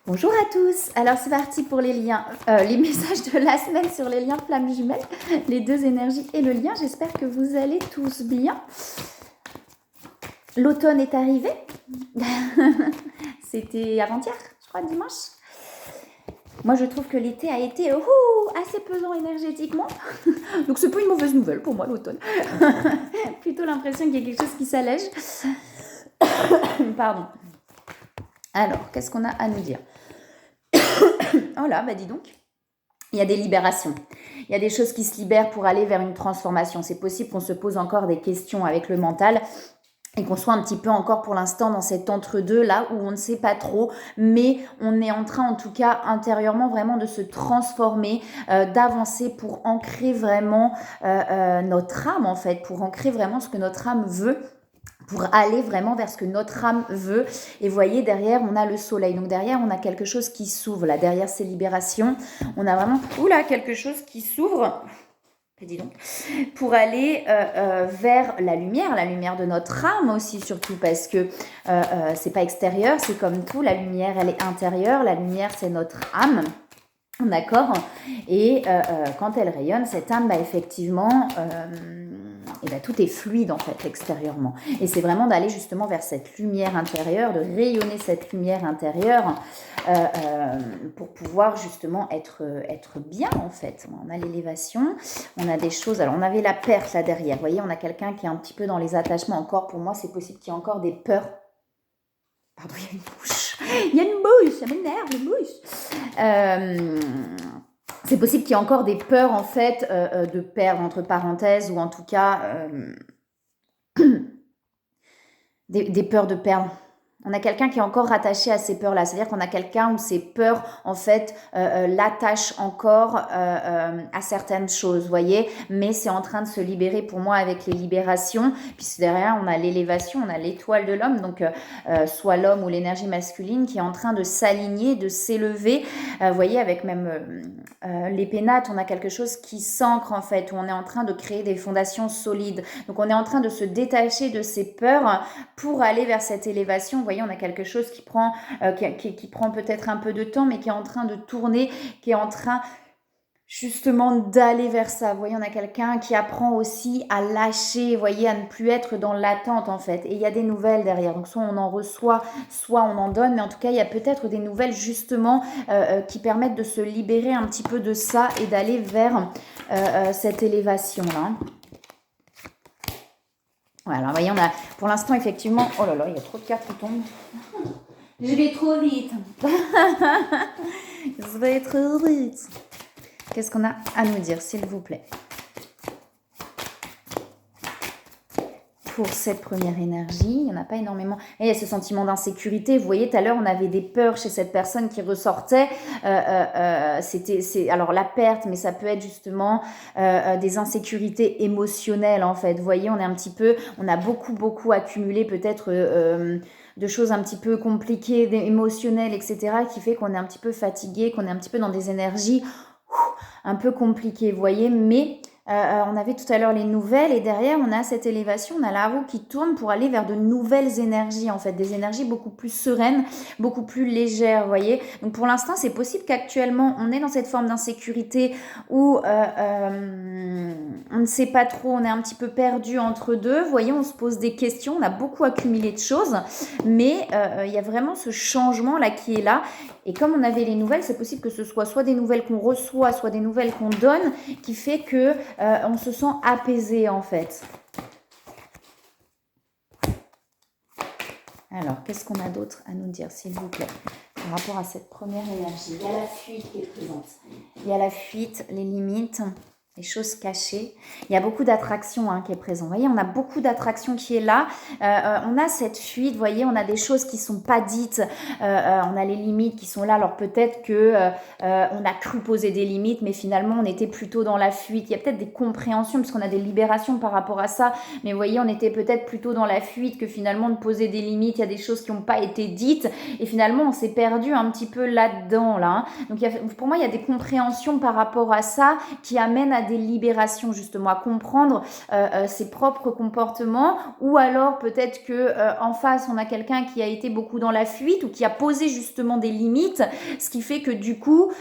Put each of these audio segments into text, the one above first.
Bonjour à tous, alors c'est parti pour les liens, les messages de la semaine sur les liens flammes jumelles, les deux énergies et le lien. J'espère que vous allez tous bien. L'automne est arrivé, c'était avant-hier, je crois, dimanche. Moi je trouve que l'été a été assez pesant énergétiquement, donc c'est pas une mauvaise nouvelle pour moi l'automne. Plutôt l'impression qu'il y a quelque chose qui s'allège. Pardon. Alors, qu'est-ce qu'on a à nous dire? Oh là, bah dis donc, il y a des libérations. Il y a des choses qui se libèrent pour aller vers une transformation. C'est possible qu'on se pose encore des questions avec le mental et qu'on soit un petit peu encore pour l'instant dans cet entre-deux là où on ne sait pas trop, mais on est en train en tout cas intérieurement vraiment de se transformer, d'avancer pour ancrer vraiment notre âme en fait, pour ancrer vraiment ce que notre âme veut, pour aller vraiment vers ce que notre âme veut. Et vous voyez, derrière, on a le soleil. Donc derrière, on a quelque chose qui s'ouvre. Là, derrière ces libérations, on a vraiment quelque chose qui s'ouvre. Dis donc, pour aller vers la lumière de notre âme aussi, surtout parce que c'est pas extérieur, c'est comme tout. La lumière, elle est intérieure. La lumière, c'est notre âme. D'accord. Et quand elle rayonne, cette âme, effectivement, tout est fluide en fait extérieurement. Et c'est vraiment d'aller justement vers cette lumière intérieure, de rayonner cette lumière intérieure pour pouvoir justement être bien en fait. On a l'élévation, on a des choses. Alors on avait la perte là derrière. Vous voyez, on a quelqu'un qui est un petit peu dans les attachements encore. Pour moi, c'est possible qu'il y ait encore des peurs. Pardon, il y a une bouche. Il y a une bouche, ça m'énerve, une bouche. C'est possible qu'il y ait encore des peurs, en fait, de perdre, entre parenthèses, ou en tout cas, des peurs de perdre. On a quelqu'un qui est encore rattaché à ces peurs-là. C'est-à-dire qu'on a quelqu'un où ces peurs, en fait, l'attachent encore à certaines choses, vous voyez. Mais c'est en train de se libérer pour moi avec les libérations. Puisque derrière, on a l'élévation, on a l'étoile de l'homme. Donc, soit l'homme ou l'énergie masculine qui est en train de s'aligner, de s'élever. Vous voyez, avec même les pénates, on a quelque chose qui s'ancre, en fait. Où on est en train de créer des fondations solides. Donc, on est en train de se détacher de ces peurs pour aller vers cette élévation. Vous voyez, on a quelque chose qui prend peut-être un peu de temps, mais qui est en train de tourner, qui est en train justement d'aller vers ça. Vous voyez, on a quelqu'un qui apprend aussi à lâcher, vous voyez, à ne plus être dans l'attente en fait. Et il y a des nouvelles derrière. Donc soit on en reçoit, soit on en donne. Mais en tout cas, il y a peut-être des nouvelles justement qui permettent de se libérer un petit peu de ça et d'aller vers cette élévation-là. Voilà, vous voyez, on a pour l'instant effectivement... Oh là là, il y a trop de cartes qui tombent. Je vais trop vite. Je vais trop vite. Qu'est-ce qu'on a à nous dire, s'il vous plaît? Pour cette première énergie, il n'y en a pas énormément. Et il y a ce sentiment d'insécurité. Vous voyez, tout à l'heure, on avait des peurs chez cette personne qui ressortait. Alors la perte, mais ça peut être justement des insécurités émotionnelles, en fait. Vous voyez, on a beaucoup accumulé peut-être de choses un petit peu compliquées, émotionnelles, etc., qui fait qu'on est un petit peu fatigué, qu'on est un petit peu dans des énergies un peu compliquées, vous voyez, mais... on avait tout à l'heure les nouvelles et derrière on a cette élévation, on a la roue qui tourne pour aller vers de nouvelles énergies en fait, des énergies beaucoup plus sereines, beaucoup plus légères, vous voyez. Donc pour l'instant c'est possible qu'actuellement on est dans cette forme d'insécurité où on ne sait pas trop, on est un petit peu perdu entre deux, vous voyez, on se pose des questions, on a beaucoup accumulé de choses, mais il y a vraiment ce changement là qui est là. Et comme on avait les nouvelles, c'est possible que ce soit des nouvelles qu'on reçoit, soit des nouvelles qu'on donne, qui fait que on se sent apaisé en fait. Alors, qu'est-ce qu'on a d'autre à nous dire, s'il vous plaît, par rapport à cette première énergie? Il y a la fuite qui est présente. Il y a la fuite, les limites, les choses cachées. Il y a beaucoup d'attraction qui est présent. Vous voyez, on a beaucoup d'attraction qui est là. On a cette fuite, vous voyez, on a des choses qui ne sont pas dites. On a les limites qui sont là. Alors peut-être que on a cru poser des limites, mais finalement, on était plutôt dans la fuite. Il y a peut-être des compréhensions, parce qu'on a des libérations par rapport à ça. Mais vous voyez, on était peut-être plutôt dans la fuite que finalement de poser des limites. Il y a des choses qui n'ont pas été dites. Et finalement, on s'est perdu un petit peu là-dedans. Donc pour moi, il y a des compréhensions par rapport à ça qui amènent à des libérations justement, à comprendre ses propres comportements, ou alors peut-être que en face on a quelqu'un qui a été beaucoup dans la fuite ou qui a posé justement des limites, ce qui fait que du coup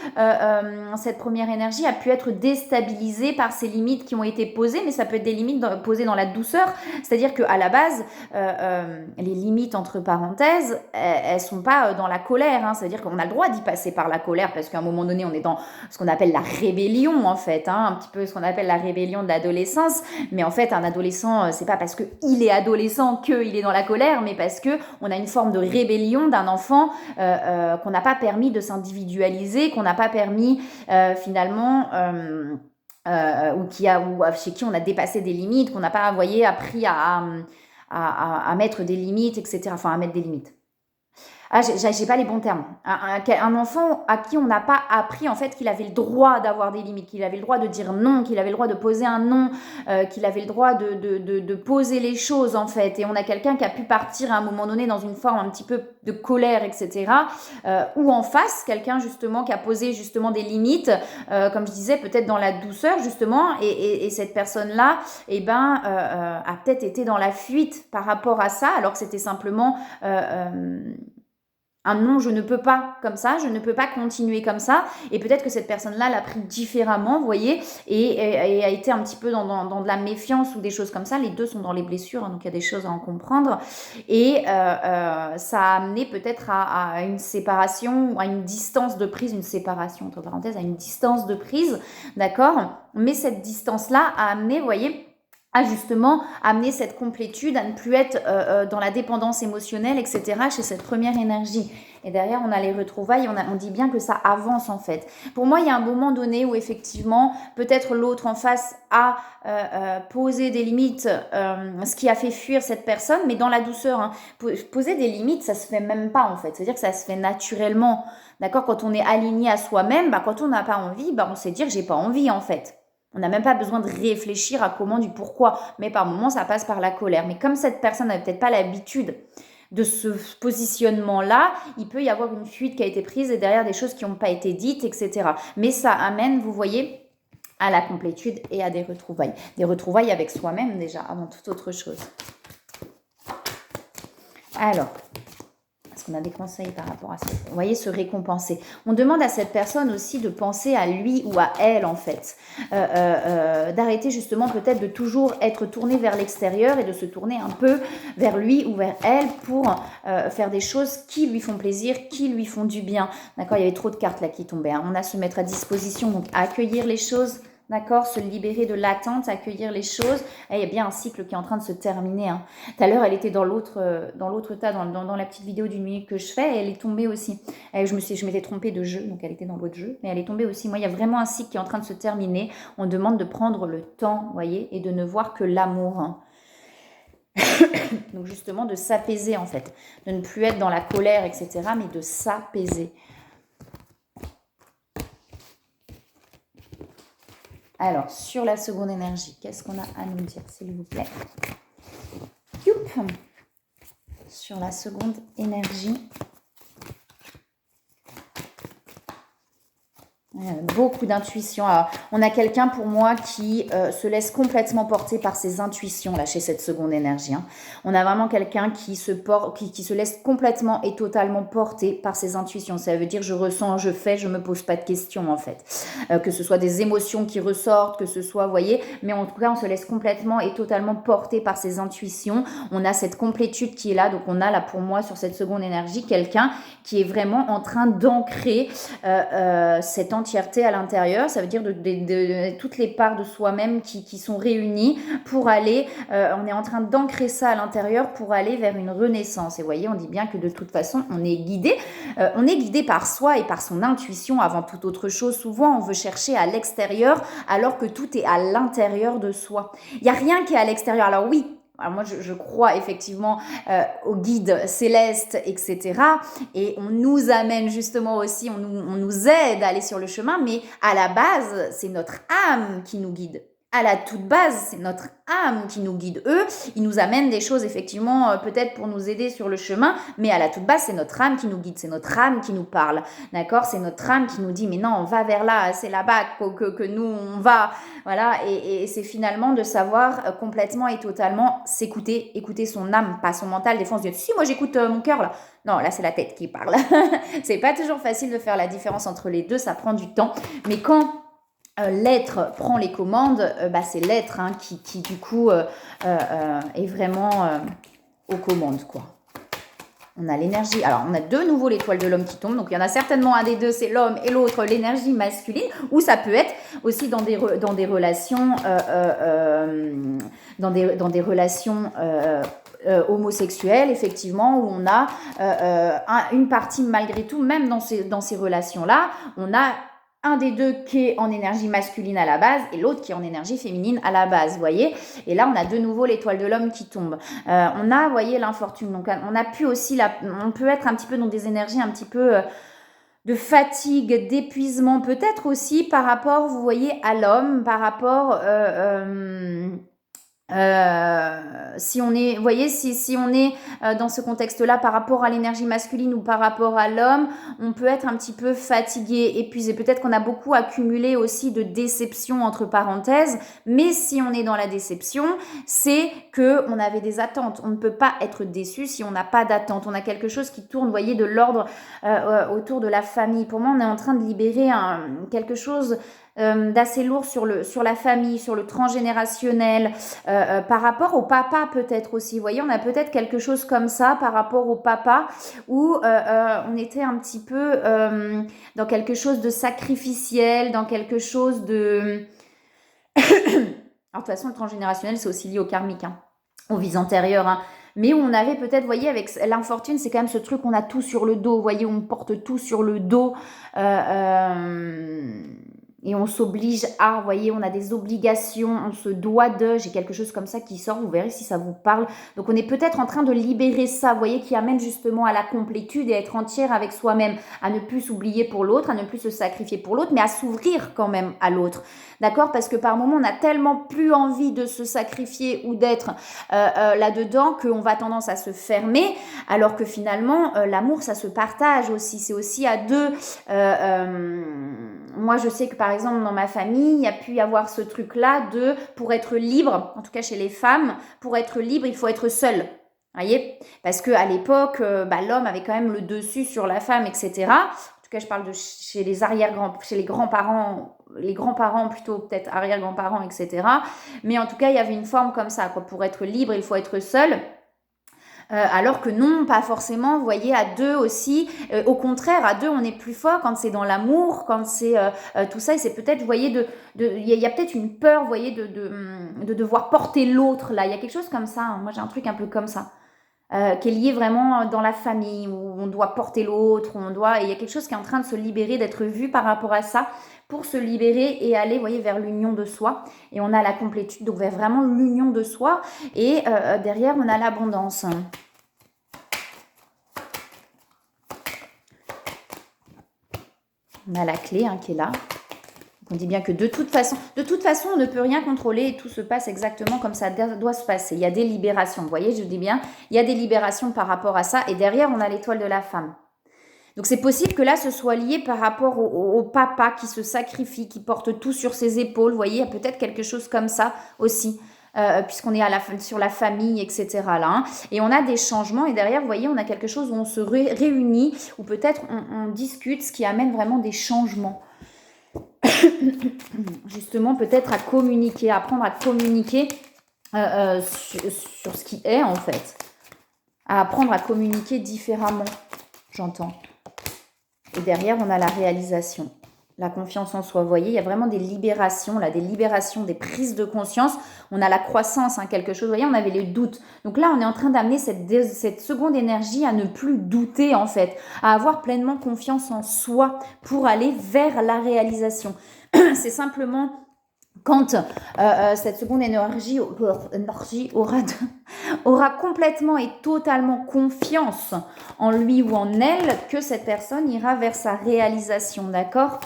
cette première énergie a pu être déstabilisée par ces limites qui ont été posées, mais ça peut être des limites posées dans la douceur, c'est-à-dire qu'à la base les limites entre parenthèses elles sont pas dans la colère, hein, c'est-à-dire qu'on a le droit d'y passer par la colère parce qu'à un moment donné on est dans ce qu'on appelle la rébellion en fait, hein, un petit peu ce qu'on appelle la rébellion de l'adolescence, mais en fait un adolescent c'est pas parce qu'il est adolescent qu'il est dans la colère, mais parce que on a une forme de rébellion d'un enfant qu'on n'a pas permis de s'individualiser, qu'on n'a pas permis finalement ou chez qui on a dépassé des limites, qu'on n'a pas, vous voyez, appris à mettre des limites, etc. Enfin, à mettre des limites. Ah, j'ai pas les bons termes. Un enfant à qui on n'a pas appris en fait qu'il avait le droit d'avoir des limites, qu'il avait le droit de dire non, qu'il avait le droit de poser un non, qu'il avait le droit de poser les choses en fait. Et on a quelqu'un qui a pu partir à un moment donné dans une forme un petit peu de colère, etc. Ou en face, quelqu'un justement qui a posé justement des limites, comme je disais, peut-être dans la douceur justement. Et cette personne-là, eh ben, a peut-être été dans la fuite par rapport à ça, alors que c'était simplement un non, je ne peux pas comme ça, je ne peux pas continuer comme ça. Et peut-être que cette personne-là l'a pris différemment, vous voyez, et a été un petit peu dans de la méfiance ou des choses comme ça. Les deux sont dans les blessures, hein, donc il y a des choses à en comprendre. Et ça a amené peut-être à une séparation, à une distance de prise, une séparation, entre parenthèses, à une distance de prise, d'accord. Mais cette distance-là a amené, vous voyez, à justement amener cette complétude, à ne plus être dans la dépendance émotionnelle, etc. chez cette première énergie. Et derrière, on a les retrouvailles, on dit bien que ça avance en fait. Pour moi, il y a un moment donné où effectivement, peut-être l'autre en face a posé des limites, ce qui a fait fuir cette personne, mais dans la douceur. Hein. Poser des limites, ça se fait même pas en fait. C'est-à-dire que ça se fait naturellement. D'accord ? Quand on est aligné à soi-même, quand on n'a pas envie, on sait dire j'ai pas envie en fait. On n'a même pas besoin de réfléchir à comment, du pourquoi. Mais par moments, ça passe par la colère. Mais comme cette personne n'avait peut-être pas l'habitude de ce positionnement-là, il peut y avoir une fuite qui a été prise et derrière des choses qui n'ont pas été dites, etc. Mais ça amène, vous voyez, à la complétude et à des retrouvailles. Des retrouvailles avec soi-même déjà, avant toute autre chose. Alors, on a des conseils par rapport à ça. Vous voyez, se récompenser. On demande à cette personne aussi de penser à lui ou à elle, en fait. D'arrêter justement peut-être de toujours être tourné vers l'extérieur et de se tourner un peu vers lui ou vers elle pour faire des choses qui lui font plaisir, qui lui font du bien. D'accord ? Il y avait trop de cartes là qui tombaient. Hein. On a se mettre à disposition, donc à accueillir les choses. D'accord, se libérer de l'attente, accueillir les choses. Et il y a bien un cycle qui est en train de se terminer. Hein. Tout à l'heure, elle était dans l'autre tas, dans la petite vidéo d'une minute que je fais, et elle est tombée aussi. Je m'étais trompée de jeu, donc elle était dans l'autre jeu, mais elle est tombée aussi. Moi, il y a vraiment un cycle qui est en train de se terminer. On demande de prendre le temps, vous voyez, et de ne voir que l'amour. Hein. Donc justement, de s'apaiser en fait, de ne plus être dans la colère, etc., mais de s'apaiser. Alors, sur la seconde énergie, qu'est-ce qu'on a à nous dire, s'il vous plaît ? Youp. Sur la seconde énergie. Beaucoup d'intuition. Alors, on a quelqu'un pour moi qui se laisse complètement porter par ses intuitions là chez cette seconde énergie. Hein. On a vraiment quelqu'un qui se laisse complètement et totalement porter par ses intuitions. Ça veut dire je ressens, je fais, je me pose pas de questions en fait. Que ce soit des émotions qui ressortent, que ce soit, vous voyez, mais en tout cas on se laisse complètement et totalement porter par ses intuitions. On a cette complétude qui est là, donc on a là pour moi sur cette seconde énergie quelqu'un qui est vraiment en train d'ancrer cette entièreté à l'intérieur, ça veut dire de toutes les parts de soi-même qui sont réunies pour aller, on est en train d'ancrer ça à l'intérieur pour aller vers une renaissance. Et vous voyez, on dit bien que de toute façon, on est guidé par soi et par son intuition avant toute autre chose. Souvent, on veut chercher à l'extérieur alors que tout est à l'intérieur de soi. Il n'y a rien qui est à l'extérieur. Alors oui, alors moi, je crois effectivement aux guides célestes, etc. Et on nous amène justement aussi, on nous aide à aller sur le chemin, mais à la base, c'est notre âme qui nous guide. à la toute base, c'est notre âme qui nous guide. Eux, ils nous amènent des choses, effectivement, peut-être pour nous aider sur le chemin, mais à la toute base, c'est notre âme qui nous guide, c'est notre âme qui nous parle, d'accord? C'est notre âme qui nous dit, mais non, on va vers là, c'est là-bas que nous, on va, voilà, et c'est finalement de savoir complètement et totalement s'écouter, écouter son âme, pas son mental. Des fois, on se dit, si, moi, j'écoute mon cœur, là. Non, là, c'est la tête qui parle. C'est pas toujours facile de faire la différence entre les deux, ça prend du temps, mais quand l'être prend les commandes, c'est l'être qui du coup est vraiment aux commandes, quoi. On a l'énergie, alors on a de nouveau l'étoile de l'homme qui tombe, donc il y en a certainement un des deux, c'est l'homme, et l'autre l'énergie masculine, ou ça peut être aussi dans des relations dans des relations homosexuelles, effectivement, où on a une partie malgré tout, même dans ces relations-là, on a un des deux qui est en énergie masculine à la base et l'autre qui est en énergie féminine à la base, vous voyez. Et là, on a de nouveau l'étoile de l'homme qui tombe. On a, vous voyez, l'infortune. Donc, on a pu aussi, on peut être un petit peu dans des énergies un petit peu de fatigue, d'épuisement, peut-être aussi par rapport, vous voyez, à l'homme, par rapport... si on est, vous voyez, si on est dans ce contexte-là par rapport à l'énergie masculine ou par rapport à l'homme, on peut être un petit peu fatigué, épuisé. Peut-être qu'on a beaucoup accumulé aussi de déception entre parenthèses, mais si on est dans la déception, c'est que on avait des attentes. On ne peut pas être déçu si on n'a pas d'attente. On a quelque chose qui tourne, vous voyez, de l'ordre autour de la famille. Pour moi, on est en train de libérer quelque chose d'assez lourd sur la famille, sur le transgénérationnel, par rapport au papa peut-être aussi. Vous voyez, on a peut-être quelque chose comme ça par rapport au papa où on était un petit peu dans quelque chose de sacrificiel, dans quelque chose de... Alors de toute façon, le transgénérationnel, c'est aussi lié au karmique, aux vies antérieures, mais où on avait peut-être, vous voyez, avec l'infortune, c'est quand même ce truc, on a tout sur le dos, vous voyez, on porte tout sur le dos, et on s'oblige à, vous voyez, on a des obligations, on se doit de, j'ai quelque chose comme ça qui sort, vous verrez si ça vous parle. Donc on est peut-être en train de libérer ça, vous voyez, qui amène justement à la complétude et à être entière avec soi-même, à ne plus s'oublier pour l'autre, à ne plus se sacrifier pour l'autre, mais à s'ouvrir quand même à l'autre. D'accord? Parce que par moment, on a tellement plus envie de se sacrifier ou d'être là-dedans qu'on va tendance à se fermer, alors que finalement, l'amour, ça se partage aussi. C'est aussi à deux. Moi, je sais que par exemple, dans ma famille, il y a pu y avoir ce truc-là de, pour être libre, en tout cas chez les femmes, pour être libre, il faut être seule. Voyez, parce que à l'époque, l'homme avait quand même le dessus sur la femme, etc. En tout cas, je parle de chez les chez les grands-parents plutôt, peut-être arrière-grands-parents, etc. Mais en tout cas, il y avait une forme comme ça, quoi. Pour être libre, il faut être seul. Alors que non, pas forcément, vous voyez, à deux aussi, au contraire, à deux, on est plus fort quand c'est dans l'amour, quand c'est tout ça, et c'est peut-être, vous voyez, il y a peut-être une peur, vous voyez, de devoir porter l'autre, là, il y a quelque chose comme ça, moi j'ai un truc un peu comme ça. Qui est lié vraiment dans la famille, où on doit porter l'autre, et il y a quelque chose qui est en train de se libérer, d'être vu par rapport à ça, pour se libérer et aller, vous voyez, vers l'union de soi. Et on a la complétude, donc vers vraiment l'union de soi, et derrière, on a l'abondance. On a la clé qui est là. On dit bien que de toute façon, on ne peut rien contrôler et tout se passe exactement comme ça doit se passer. Il y a des libérations, vous voyez, je dis bien, il y a des libérations par rapport à ça. Et derrière, on a l'étoile de la femme. Donc, c'est possible que là, ce soit lié par rapport au papa qui se sacrifie, qui porte tout sur ses épaules. Vous voyez, il y a peut-être quelque chose comme ça aussi. Puisqu'on est sur la famille, etc. là. Et on a des changements. Et derrière, vous voyez, on a quelque chose où on se réunit, ou peut-être on discute, ce qui amène vraiment des changements. Justement, peut-être à communiquer, apprendre à communiquer sur ce qui est, en fait. À apprendre à communiquer différemment, j'entends. Et derrière, on a la réalisation, la confiance en soi. Vous voyez, il y a vraiment des libérations, là, des prises de conscience. On a la croissance, quelque chose. Vous voyez, on avait les doutes. Donc là, on est en train d'amener cette seconde énergie à ne plus douter, en fait, à avoir pleinement confiance en soi pour aller vers la réalisation. C'est simplement quand cette seconde énergie aura complètement et totalement confiance en lui ou en elle, que cette personne ira vers sa réalisation, d'accord ?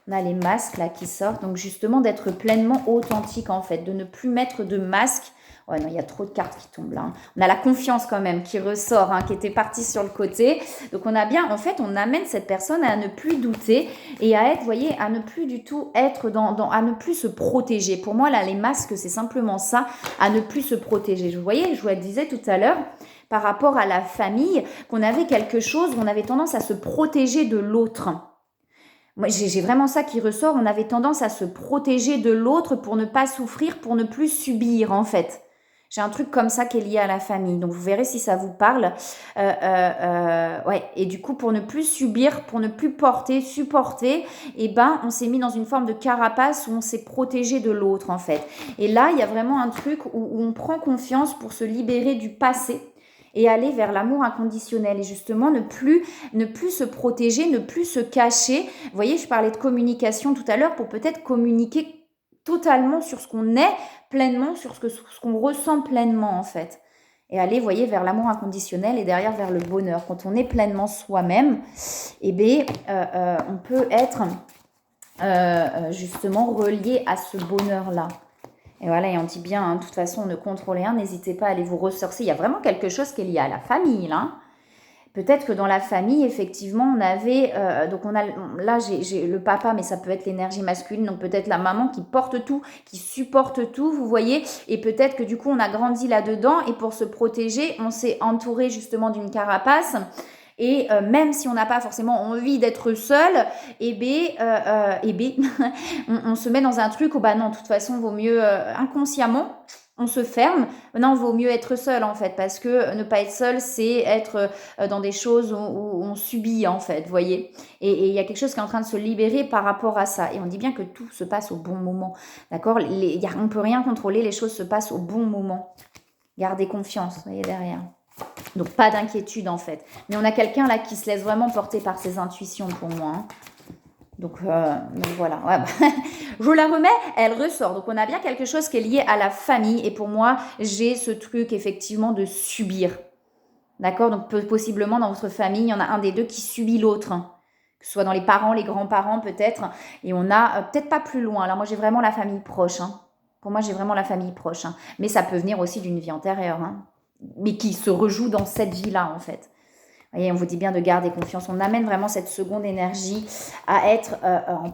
On a les masques là qui sortent. Donc justement d'être pleinement authentique en fait. De ne plus mettre de masque. Ouais, non, il y a trop de cartes qui tombent là. On a la confiance quand même qui ressort, qui était partie sur le côté. Donc on a bien, en fait, on amène cette personne à ne plus douter et à être, vous voyez, à ne plus du tout être à ne plus se protéger. Pour moi, là, les masques, c'est simplement ça, à ne plus se protéger. Vous voyez, je vous le disais tout à l'heure, par rapport à la famille, qu'on avait quelque chose où on avait tendance à se protéger de l'autre. Moi, j'ai vraiment ça qui ressort. On avait tendance à se protéger de l'autre pour ne pas souffrir, pour ne plus subir, en fait. J'ai un truc comme ça qui est lié à la famille. Donc, vous verrez si ça vous parle. Ouais. Et du coup, pour ne plus subir, pour ne plus supporter, on s'est mis dans une forme de carapace où on s'est protégé de l'autre, en fait. Et là, il y a vraiment un truc où on prend confiance pour se libérer du passé et aller vers l'amour inconditionnel et justement ne plus se protéger, ne plus se cacher. Vous voyez, je parlais de communication tout à l'heure pour peut-être communiquer totalement sur ce qu'on est pleinement, sur ce qu'on ressent pleinement en fait. Et aller, vous voyez, vers l'amour inconditionnel et derrière vers le bonheur. Quand on est pleinement soi-même, on peut être justement relié à ce bonheur-là. Et voilà, et on dit bien, de toute façon, ne contrôlez rien, n'hésitez pas à aller vous ressourcer. Il y a vraiment quelque chose qui est lié à la famille, là. Peut-être que dans la famille, effectivement, on avait... là, j'ai le papa, mais ça peut être l'énergie masculine, donc peut-être la maman qui porte tout, qui supporte tout, vous voyez. Et peut-être que du coup, on a grandi là-dedans et pour se protéger, on s'est entouré justement d'une carapace. Et même si on n'a pas forcément envie d'être seul, on se met dans un truc où non, de toute façon, vaut mieux inconsciemment, on se ferme. Non, vaut mieux être seul en fait, parce que ne pas être seul, c'est être dans des choses où on subit en fait, vous voyez. Et il y a quelque chose qui est en train de se libérer par rapport à ça. Et on dit bien que tout se passe au bon moment, d'accord. On ne peut rien contrôler, les choses se passent au bon moment. Gardez confiance, vous voyez, derrière. Donc, pas d'inquiétude, en fait. Mais on a quelqu'un, là, qui se laisse vraiment porter par ses intuitions, pour moi. Donc voilà. Ouais, je la remets, elle ressort. Donc, on a bien quelque chose qui est lié à la famille. Et pour moi, j'ai ce truc, effectivement, de subir. D'accord. Donc, possiblement, dans votre famille, il y en a un des deux qui subit l'autre. Que ce soit dans les parents, les grands-parents, peut-être. Et on a, peut-être pas plus loin. Alors, moi, j'ai vraiment la famille proche. Pour moi, j'ai vraiment la famille proche. Mais ça peut venir aussi d'une vie antérieure. Mais qui se rejoue dans cette vie-là, en fait. Vous voyez, on vous dit bien de garder confiance. On amène vraiment cette seconde énergie à être en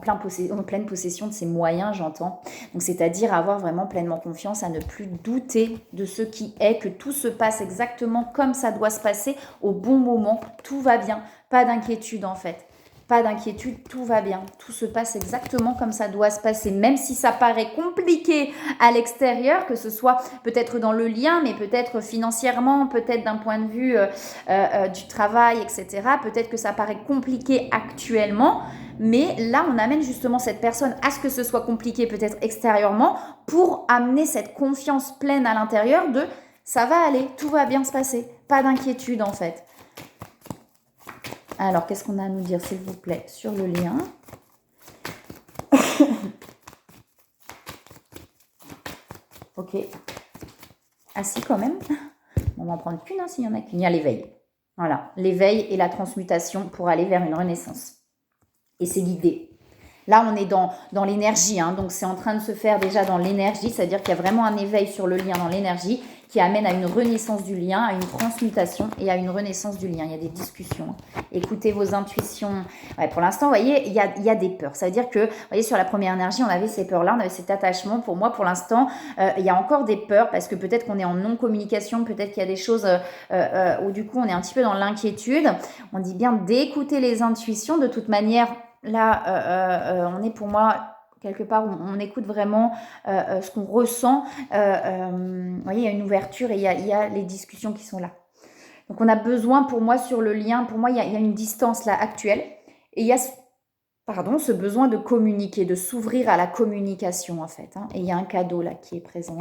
pleine possession de ses moyens, j'entends. Donc, c'est-à-dire avoir vraiment pleinement confiance, à ne plus douter de ce qui est, que tout se passe exactement comme ça doit se passer, au bon moment. Tout va bien. Pas d'inquiétude, en fait. Pas d'inquiétude, tout va bien. Tout se passe exactement comme ça doit se passer. Même si ça paraît compliqué à l'extérieur, que ce soit peut-être dans le lien, mais peut-être financièrement, peut-être d'un point de vue du travail, etc. Peut-être que ça paraît compliqué actuellement. Mais là, on amène justement cette personne à ce que ce soit compliqué peut-être extérieurement pour amener cette confiance pleine à l'intérieur de ça va aller, tout va bien se passer. Pas d'inquiétude en fait. Alors, qu'est-ce qu'on a à nous dire, s'il vous plaît, sur le lien? Ok. Ah si, quand même. On va en prendre qu'une, s'il y en a qu'une. Il y a l'éveil. Voilà, l'éveil et la transmutation pour aller vers une renaissance. Et c'est guidé. Là, on est dans l'énergie, donc c'est en train de se faire déjà dans l'énergie, c'est-à-dire qu'il y a vraiment un éveil sur le lien dans l'énergie qui amène à une renaissance du lien, à une transmutation et à une renaissance du lien. Il y a des discussions. Écoutez vos intuitions. Ouais, pour l'instant, vous voyez, il y a des peurs. Ça veut dire que, vous voyez, sur la première énergie, on avait ces peurs-là, on avait cet attachement. Pour moi, pour l'instant, il y a encore des peurs parce que peut-être qu'on est en non-communication, peut-être qu'il y a des choses où du coup, on est un petit peu dans l'inquiétude. On dit bien d'écouter les intuitions. De toute manière, là, on est pour moi... quelque part où on écoute vraiment ce qu'on ressent. Vous voyez, il y a une ouverture et il y a les discussions qui sont là. Donc, on a besoin, pour moi, sur le lien, pour moi, il y a une distance là actuelle. Et il y a ce besoin de communiquer, de s'ouvrir à la communication, en fait. Et il y a un cadeau là qui est présent.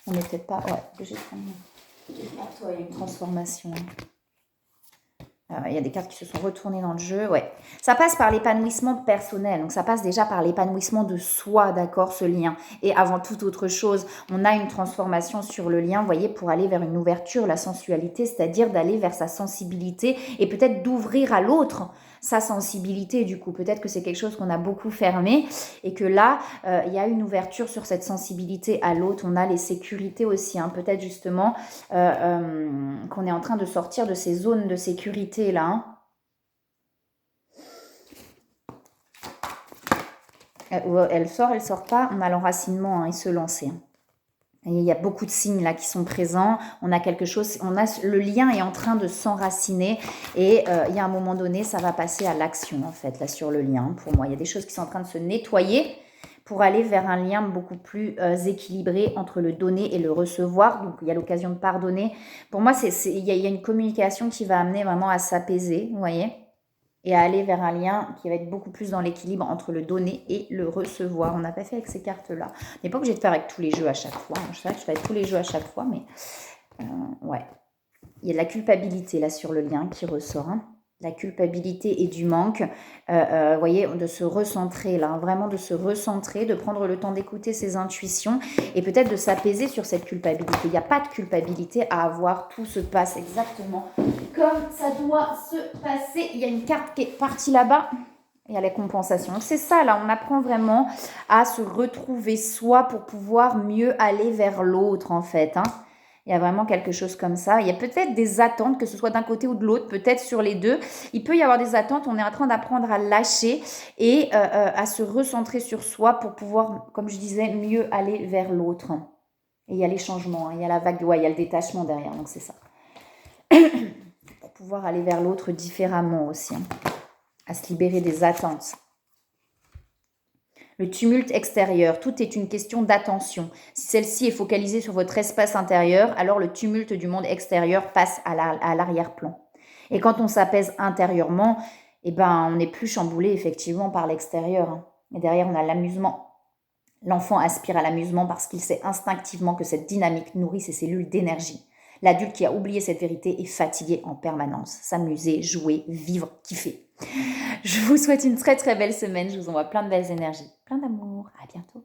On n'est peut-être pas... Ouais, j'ai... Toi, il y a une transformation. Il y a des cartes qui se sont retournées dans le jeu, ouais. Ça passe par l'épanouissement personnel, donc ça passe déjà par l'épanouissement de soi, d'accord, ce lien. Et avant toute autre chose, on a une transformation sur le lien, vous voyez, pour aller vers une ouverture, la sensualité, c'est-à-dire d'aller vers sa sensibilité et peut-être d'ouvrir à l'autre sa sensibilité, du coup. Peut-être que c'est quelque chose qu'on a beaucoup fermé et que là, il y a une ouverture sur cette sensibilité à l'autre. On a les sécurités aussi, hein. Peut-être justement qu'on est en train de sortir de ces zones de sécurité là, hein. Elle sort pas, on a l'enracinement, hein, et se lancer, hein. Et il y a beaucoup de signes là qui sont présents. On a quelque chose, le lien est en train de s'enraciner et il y a un moment donné, ça va passer à l'action en fait là sur le lien. Pour moi, il y a des choses qui sont en train de se nettoyer pour aller vers un lien beaucoup plus équilibré entre le donner et le recevoir. Donc il y a l'occasion de pardonner. Pour moi, il y a une communication qui va amener vraiment à s'apaiser, vous voyez, et à aller vers un lien qui va être beaucoup plus dans l'équilibre entre le donner et le recevoir. On n'a pas fait avec ces cartes-là. On n'est pas obligé de faire avec tous les jeux à chaque fois. Je sais que je fais avec tous les jeux à chaque fois, mais ouais. Il y a de la culpabilité là sur le lien qui ressort, hein. La culpabilité et du manque, vous voyez, de se recentrer là, vraiment de se recentrer, de prendre le temps d'écouter ses intuitions et peut-être de s'apaiser sur cette culpabilité. Il n'y a pas de culpabilité à avoir, tout se passe exactement comme ça doit se passer. Il y a une carte qui est partie là-bas. Il y a les compensations. Donc c'est ça, là, on apprend vraiment à se retrouver soi pour pouvoir mieux aller vers l'autre, en fait, hein. Il y a vraiment quelque chose comme ça. Il y a peut-être des attentes, que ce soit d'un côté ou de l'autre, peut-être sur les deux. Il peut y avoir des attentes, on est en train d'apprendre à lâcher et à se recentrer sur soi pour pouvoir, comme je disais, mieux aller vers l'autre. Et il y a les changements, hein. Il y a la vague, ouais, il y a le détachement derrière, donc c'est ça. Pour pouvoir aller vers l'autre différemment aussi, hein. À se libérer des attentes. Le tumulte extérieur, tout est une question d'attention. Si celle-ci est focalisée sur votre espace intérieur, alors le tumulte du monde extérieur passe à l'arrière-plan. Et quand on s'apaise intérieurement, eh ben, on n'est plus chamboulé effectivement par l'extérieur, hein. Et derrière, on a l'amusement. L'enfant aspire à l'amusement parce qu'il sait instinctivement que cette dynamique nourrit ses cellules d'énergie. L'adulte qui a oublié cette vérité est fatigué en permanence. S'amuser, jouer, vivre, kiffer. Je vous souhaite une très très belle semaine. Je vous envoie plein de belles énergies. Plein d'amour. À bientôt.